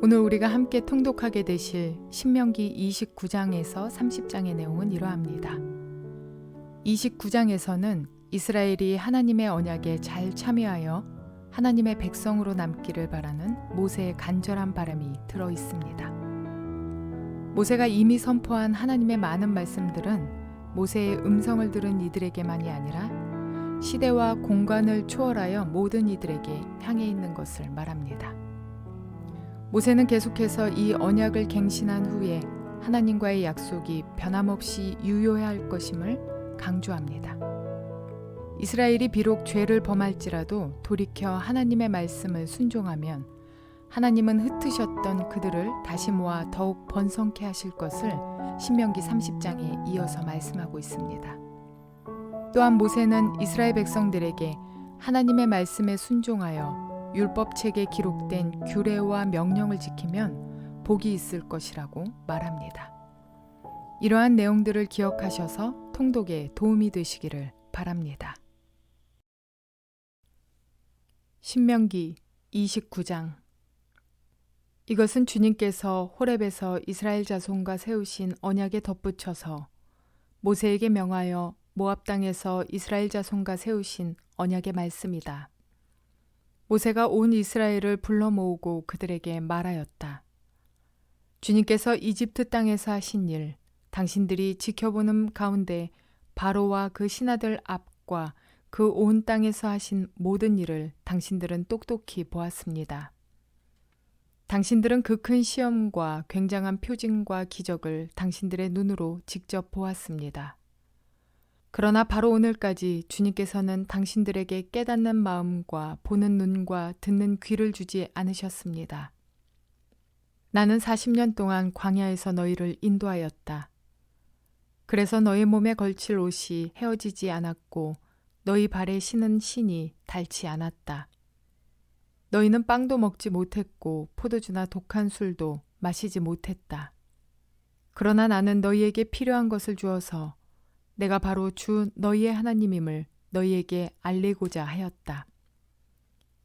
오늘 우리가 함께 통독하게 되실 신명기 29장에서 30장의 내용은 이러합니다. 29장에서는 이스라엘이 하나님의 언약에 잘 참여하여 하나님의 백성으로 남기를 바라는 모세의 간절한 바람이 들어 있습니다. 모세가 이미 선포한 하나님의 많은 말씀들은 모세의 음성을 들은 이들에게만이 아니라 시대와 공간을 초월하여 모든 이들에게 향해 있는 것을 말합니다. 모세는 계속해서 이 언약을 갱신한 후에 하나님과의 약속이 변함없이 유효해야 할 것임을 강조합니다. 이스라엘이 비록 죄를 범할지라도 돌이켜 하나님의 말씀을 순종하면 하나님은 흩으셨던 그들을 다시 모아 더욱 번성케 하실 것을 신명기 30장에 이어서 말씀하고 있습니다. 또한 모세는 이스라엘 백성들에게 하나님의 말씀에 순종하여 율법책에 기록된 규례와 명령을 지키면 복이 있을 것이라고 말합니다. 이러한 내용들을 기억하셔서 통독에 도움이 되시기를 바랍니다. 신명기 29장. 이것은 주님께서 호렙에서 이스라엘 자손과 세우신 언약에 덧붙여서 모세에게 명하여 모압 땅에서 이스라엘 자손과 세우신 언약의 말씀이다. 모세가 온 이스라엘을 불러 모으고 그들에게 말하였다. 주님께서 이집트 땅에서 하신 일, 당신들이 지켜보는 가운데 바로와 그 신하들 앞과 그 온 땅에서 하신 모든 일을 당신들은 똑똑히 보았습니다. 당신들은 그 큰 시험과 굉장한 표징과 기적을 당신들의 눈으로 직접 보았습니다. 그러나 바로 오늘까지 주님께서는 당신들에게 깨닫는 마음과 보는 눈과 듣는 귀를 주지 않으셨습니다. 나는 40년 동안 광야에서 너희를 인도하였다. 그래서 너희 몸에 걸칠 옷이 헤어지지 않았고 너희 발에 신은 신이 닳지 않았다. 너희는 빵도 먹지 못했고 포도주나 독한 술도 마시지 못했다. 그러나 나는 너희에게 필요한 것을 주어서 내가 바로 주 너희의 하나님임을 너희에게 알리고자 하였다.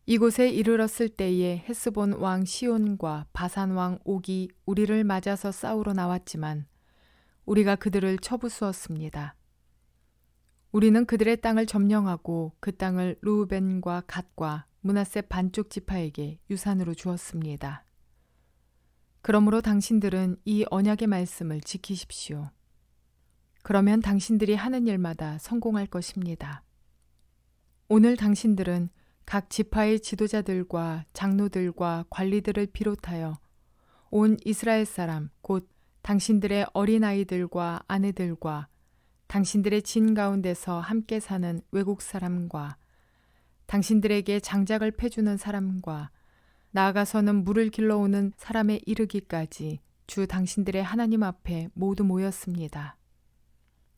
이곳에 이르렀을 때에 헤스본 왕 시온과 바산 왕 옥이 우리를 맞아서 싸우러 나왔지만 우리가 그들을 쳐부수었습니다. 우리는 그들의 땅을 점령하고 그 땅을 르우벤과 갓과 므낫세 반쪽 지파에게 유산으로 주었습니다. 그러므로 당신들은 이 언약의 말씀을 지키십시오. 그러면 당신들이 하는 일마다 성공할 것입니다. 오늘 당신들은 각 지파의 지도자들과 장로들과 관리들을 비롯하여 온 이스라엘 사람 곧 당신들의 어린아이들과 아내들과 당신들의 진 가운데서 함께 사는 외국 사람과 당신들에게 장작을 패주는 사람과 나아가서는 물을 길러오는 사람에 이르기까지 주 당신들의 하나님 앞에 모두 모였습니다.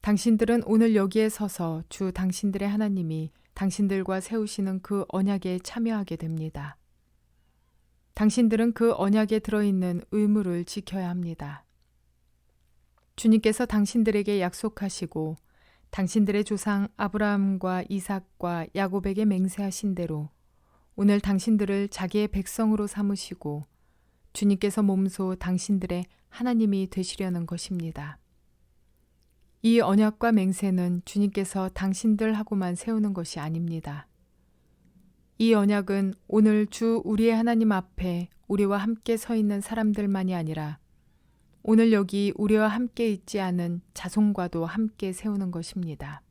당신들은 오늘 여기에 서서 주 당신들의 하나님이 당신들과 세우시는 그 언약에 참여하게 됩니다. 당신들은 그 언약에 들어있는 의무를 지켜야 합니다. 주님께서 당신들에게 약속하시고 당신들의 조상 아브라함과 이삭과 야곱에게 맹세하신 대로 오늘 당신들을 자기의 백성으로 삼으시고 주님께서 몸소 당신들의 하나님이 되시려는 것입니다. 이 언약과 맹세는 주님께서 당신들하고만 세우는 것이 아닙니다. 이 언약은 오늘 주 우리의 하나님 앞에 우리와 함께 서 있는 사람들만이 아니라 오늘 여기 우리와 함께 있지 않은 자손과도 함께 세우는 것입니다.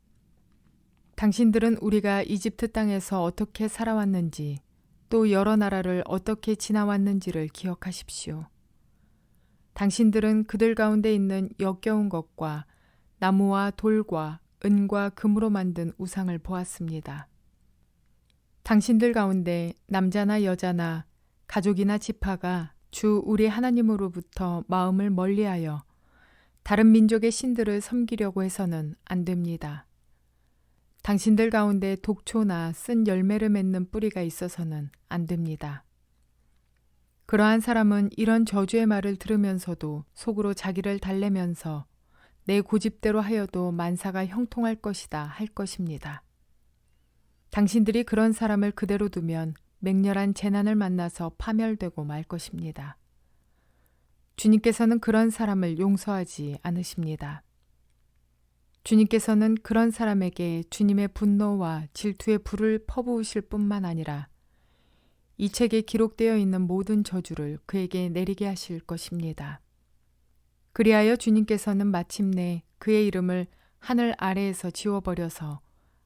당신들은 우리가 이집트 땅에서 어떻게 살아왔는지 또 여러 나라를 어떻게 지나왔는지를 기억하십시오. 당신들은 그들 가운데 있는 역겨운 것과 나무와 돌과 은과 금으로 만든 우상을 보았습니다. 당신들 가운데 남자나 여자나 가족이나 지파가 주 우리 하나님으로부터 마음을 멀리하여 다른 민족의 신들을 섬기려고 해서는 안 됩니다. 당신들 가운데 독초나 쓴 열매를 맺는 뿌리가 있어서는 안 됩니다. 그러한 사람은 이런 저주의 말을 들으면서도 속으로 자기를 달래면서 내 고집대로 하여도 만사가 형통할 것이다 할 것입니다. 당신들이 그런 사람을 그대로 두면 맹렬한 재난을 만나서 파멸되고 말 것입니다. 주님께서는 그런 사람을 용서하지 않으십니다. 주님께서는 그런 사람에게 주님의 분노와 질투의 불을 퍼부으실 뿐만 아니라 이 책에 기록되어 있는 모든 저주를 그에게 내리게 하실 것입니다. 그리하여 주님께서는 마침내 그의 이름을 하늘 아래에서 지워버려서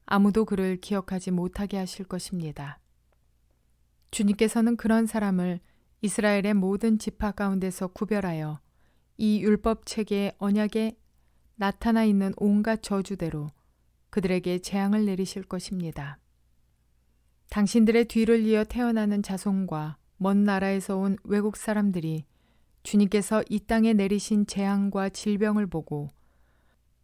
아무도 그를 기억하지 못하게 하실 것입니다. 주님께서는 그런 사람을 이스라엘의 모든 지파 가운데서 구별하여 이 율법책의 언약에 나타나 있는 온갖 저주대로 그들에게 재앙을 내리실 것입니다. 당신들의 뒤를 이어 태어나는 자손과 먼 나라에서 온 외국 사람들이 주님께서 이 땅에 내리신 재앙과 질병을 보고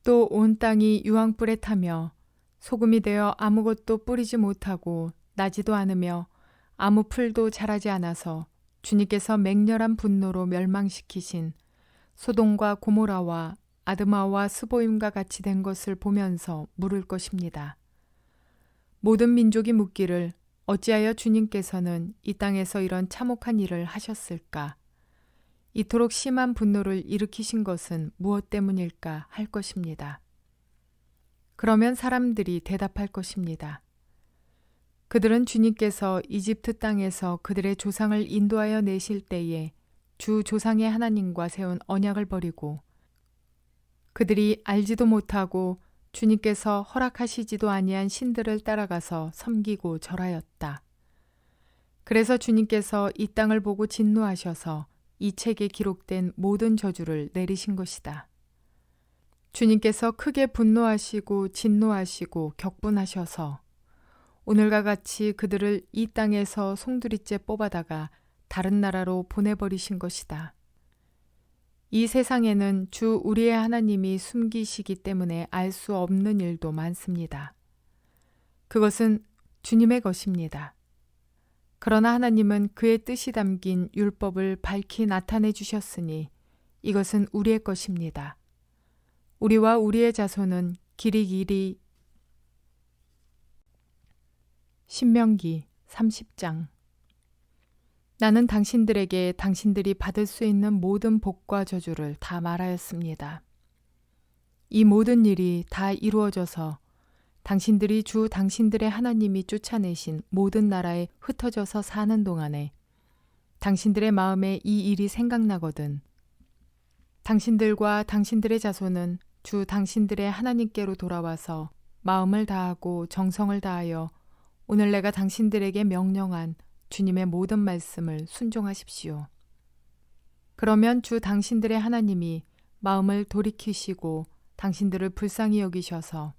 또 온 땅이 유황불에 타며 소금이 되어 아무것도 뿌리지 못하고 나지도 않으며 아무 풀도 자라지 않아서 주님께서 맹렬한 분노로 멸망시키신 소돔과 고모라와 아드마와 스보임과 같이 된 것을 보면서 물을 것입니다. 모든 민족이 묻기를 어찌하여 주님께서는 이 땅에서 이런 참혹한 일을 하셨을까? 이토록 심한 분노를 일으키신 것은 무엇 때문일까 할 것입니다. 그러면 사람들이 대답할 것입니다. 그들은 주님께서 이집트 땅에서 그들의 조상을 인도하여 내실 때에 주 조상의 하나님과 세운 언약을 버리고 그들이 알지도 못하고 주님께서 허락하시지도 아니한 신들을 따라가서 섬기고 절하였다. 그래서 주님께서 이 땅을 보고 진노하셔서 이 책에 기록된 모든 저주를 내리신 것이다. 주님께서 크게 분노하시고 진노하시고 격분하셔서 오늘과 같이 그들을 이 땅에서 송두리째 뽑아다가 다른 나라로 보내버리신 것이다. 이 세상에는 주 우리의 하나님이 숨기시기 때문에 알 수 없는 일도 많습니다. 그것은 주님의 것입니다. 그러나 하나님은 그의 뜻이 담긴 율법을 밝히 나타내 주셨으니 이것은 우리의 것입니다. 우리와 우리의 자손은 길이 신명기 30장. 나는 당신들에게 당신들이 받을 수 있는 모든 복과 저주를 다 말하였습니다. 이 모든 일이 다 이루어져서 당신들이 주 당신들의 하나님이 쫓아내신 모든 나라에 흩어져서 사는 동안에 당신들의 마음에 이 일이 생각나거든 당신들과 당신들의 자손은 주 당신들의 하나님께로 돌아와서 마음을 다하고 정성을 다하여 오늘 내가 당신들에게 명령한 주님의 모든 말씀을 순종하십시오. 그러면 주 당신들의 하나님이 마음을 돌이키시고 당신들을 불쌍히 여기셔서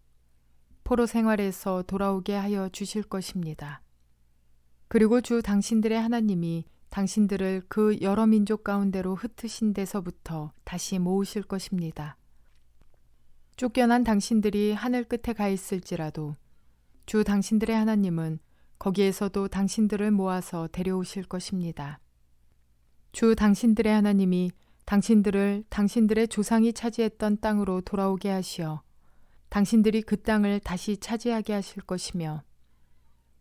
포로 생활에서 돌아오게 하여 주실 것입니다. 그리고 주 당신들의 하나님이 당신들을 그 여러 민족 가운데로 흩으신 데서부터 다시 모으실 것입니다. 쫓겨난 당신들이 하늘 끝에 가 있을지라도 주 당신들의 하나님은 거기에서도 당신들을 모아서 데려오실 것입니다. 주 당신들의 하나님이 당신들을 당신들의 조상이 차지했던 땅으로 돌아오게 하시어 당신들이 그 땅을 다시 차지하게 하실 것이며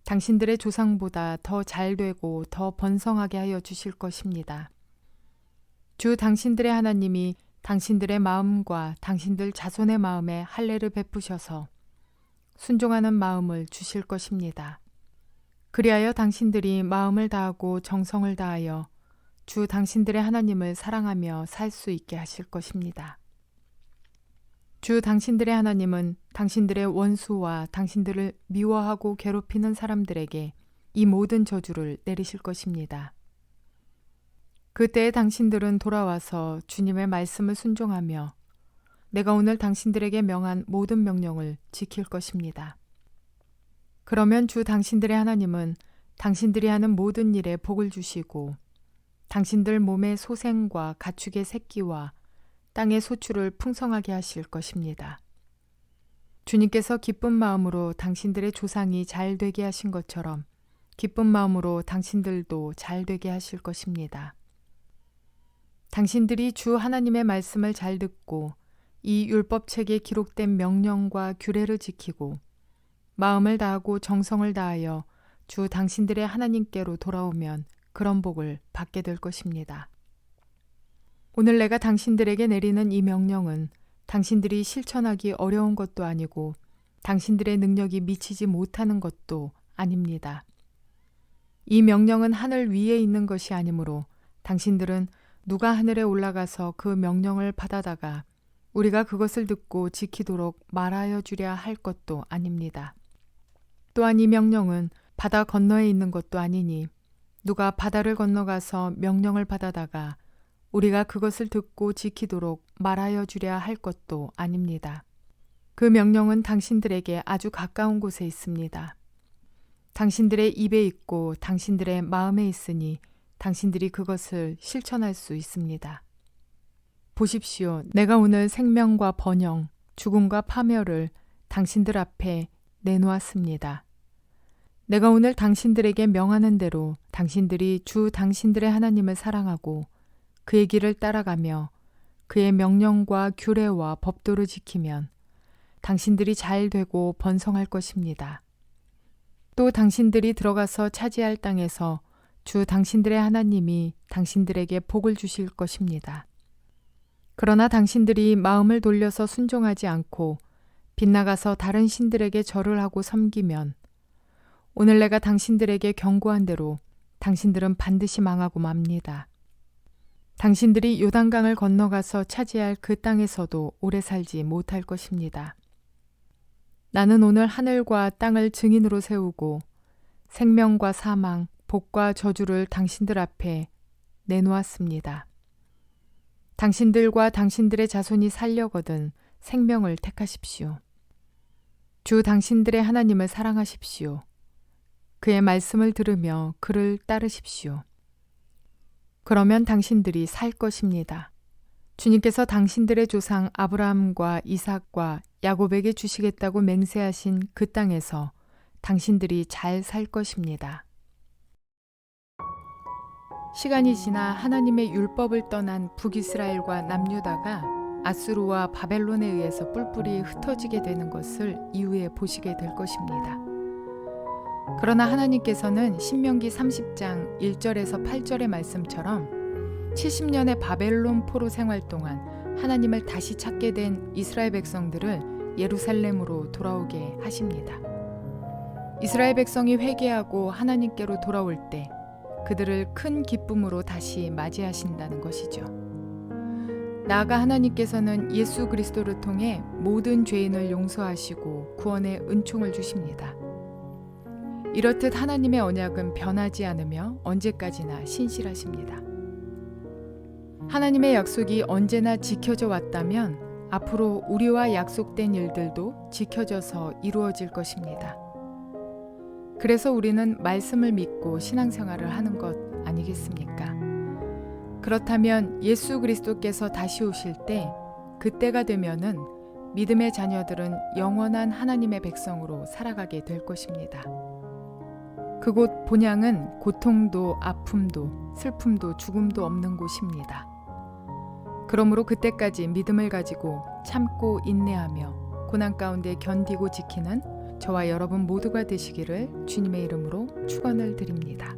당신들의 조상보다 더 잘되고 더 번성하게 하여 주실 것입니다. 주 당신들의 하나님이 당신들의 마음과 당신들 자손의 마음에 할례를 베푸셔서 순종하는 마음을 주실 것입니다. 그리하여 당신들이 마음을 다하고 정성을 다하여 주 당신들의 하나님을 사랑하며 살 수 있게 하실 것입니다. 주 당신들의 하나님은 당신들의 원수와 당신들을 미워하고 괴롭히는 사람들에게 이 모든 저주를 내리실 것입니다. 그때 당신들은 돌아와서 주님의 말씀을 순종하며 내가 오늘 당신들에게 명한 모든 명령을 지킬 것입니다. 그러면 주 당신들의 하나님은 당신들이 하는 모든 일에 복을 주시고 당신들 몸의 소생과 가축의 새끼와 땅의 소출을 풍성하게 하실 것입니다. 주님께서 기쁜 마음으로 당신들의 조상이 잘 되게 하신 것처럼 기쁜 마음으로 당신들도 잘 되게 하실 것입니다. 당신들이 주 하나님의 말씀을 잘 듣고 이 율법책에 기록된 명령과 규례를 지키고 마음을 다하고 정성을 다하여 주 당신들의 하나님께로 돌아오면 그런 복을 받게 될 것입니다. 오늘 내가 당신들에게 내리는 이 명령은 당신들이 실천하기 어려운 것도 아니고 당신들의 능력이 미치지 못하는 것도 아닙니다. 이 명령은 하늘 위에 있는 것이 아니므로 당신들은 누가 하늘에 올라가서 그 명령을 받아다가 우리가 그것을 듣고 지키도록 말하여 주랴 할 것도 아닙니다. 또한 이 명령은 바다 건너에 있는 것도 아니니 누가 바다를 건너가서 명령을 받아다가 우리가 그것을 듣고 지키도록 말하여 주랴 할 것도 아닙니다. 그 명령은 당신들에게 아주 가까운 곳에 있습니다. 당신들의 입에 있고 당신들의 마음에 있으니 당신들이 그것을 실천할 수 있습니다. 보십시오. 내가 오늘 생명과 번영, 죽음과 파멸을 당신들 앞에 내놓았습니다. 내가 오늘 당신들에게 명하는 대로 당신들이 주 당신들의 하나님을 사랑하고 그의 길을 따라가며 그의 명령과 규례와 법도를 지키면 당신들이 잘 되고 번성할 것입니다. 또 당신들이 들어가서 차지할 땅에서 주 당신들의 하나님이 당신들에게 복을 주실 것입니다. 그러나 당신들이 마음을 돌려서 순종하지 않고 빗나가서 다른 신들에게 절을 하고 섬기면 오늘 내가 당신들에게 경고한 대로 당신들은 반드시 망하고 맙니다. 당신들이 요단강을 건너가서 차지할 그 땅에서도 오래 살지 못할 것입니다. 나는 오늘 하늘과 땅을 증인으로 세우고 생명과 사망, 복과 저주를 당신들 앞에 내놓았습니다. 당신들과 당신들의 자손이 살려거든 생명을 택하십시오. 주 당신들의 하나님을 사랑하십시오. 그의 말씀을 들으며 그를 따르십시오. 그러면 당신들이 살 것입니다. 주님께서 당신들의 조상 아브라함과 이삭과 야곱에게 주시겠다고 맹세하신 그 땅에서 당신들이 잘 살 것입니다. 시간이 지나 하나님의 율법을 떠난 북이스라엘과 남유다가 아수르와 바벨론에 의해서 뿔뿔이 흩어지게 되는 것을 이후에 보시게 될 것입니다. 그러나 하나님께서는 신명기 30장 1절에서 8절의 말씀처럼 70년의 바벨론 포로 생활 동안 하나님을 다시 찾게 된 이스라엘 백성들을 예루살렘으로 돌아오게 하십니다. 이스라엘 백성이 회개하고 하나님께로 돌아올 때 그들을 큰 기쁨으로 다시 맞이하신다는 것이죠. 나아가 하나님께서는 예수 그리스도를 통해 모든 죄인을 용서하시고 구원의 은총을 주십니다. 이렇듯 하나님의 언약은 변하지 않으며 언제까지나 신실하십니다. 하나님의 약속이 언제나 지켜져 왔다면 앞으로 우리와 약속된 일들도 지켜져서 이루어질 것입니다. 그래서 우리는 말씀을 믿고 신앙생활을 하는 것 아니겠습니까? 그렇다면 예수 그리스도께서 다시 오실 때 그때가 되면은 믿음의 자녀들은 영원한 하나님의 백성으로 살아가게 될 것입니다. 그곳 본향은 고통도 아픔도 슬픔도 죽음도 없는 곳입니다. 그러므로 그때까지 믿음을 가지고 참고 인내하며 고난 가운데 견디고 지키는 저와 여러분 모두가 되시기를 주님의 이름으로 축원을 드립니다.